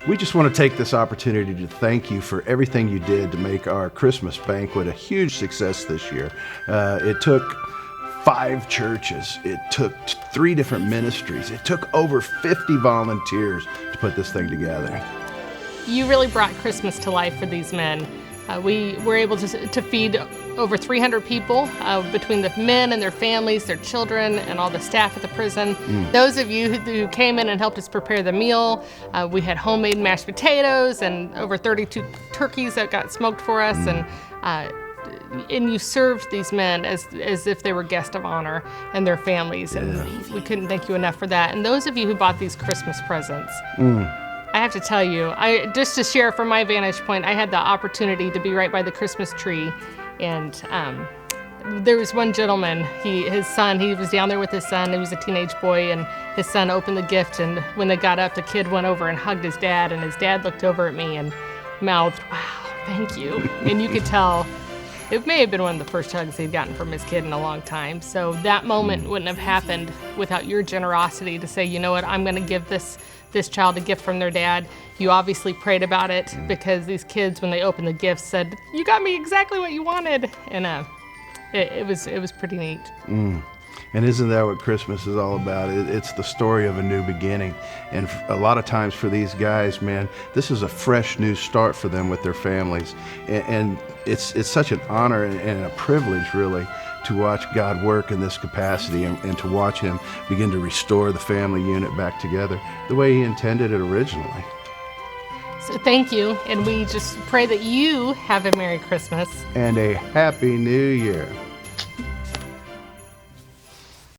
We just want to take this opportunity to thank you for everything you did to make our Christmas banquet a huge success this year. It took 5 churches. It took 3 different ministries. It took over 50 volunteers to put this thing together. You really brought Christmas to life for these men. We were able to feed over 300 people between the men and their families, their children, and all the staff at the prison. Those of you who came in and helped us prepare the meal, we had homemade mashed potatoes and over 32 turkeys that got smoked for us, and you served these men as if they were guests of honor and their families, and we couldn't thank you enough for that. And those of you who bought these Christmas presents, I have to tell you, just to share from my vantage point, I had the opportunity to be right by the Christmas tree, and there was one gentleman, he was down there with his son. He was a teenage boy, and his son opened the gift, and when they got up, the kid went over and hugged his dad, and his dad looked over at me and mouthed, "Wow, thank you." And you could tell it may have been one of the first hugs he'd gotten from his kid in a long time. So that moment wouldn't have happened without your generosity to say, you know what, I'm going to give this child a gift from their dad. You obviously prayed about it because these kids, when they opened the gift, said, "You got me exactly what you wanted," and it was pretty neat. And isn't that what Christmas is all about? It's the story of a new beginning. And a lot of times for these guys, man, this is a fresh new start for them with their families. And it's such an honor and a privilege, really, to watch God work in this capacity and to watch Him begin to restore the family unit back together the way He intended it originally. So thank you, and we just pray that you have a Merry Christmas. And a Happy New Year.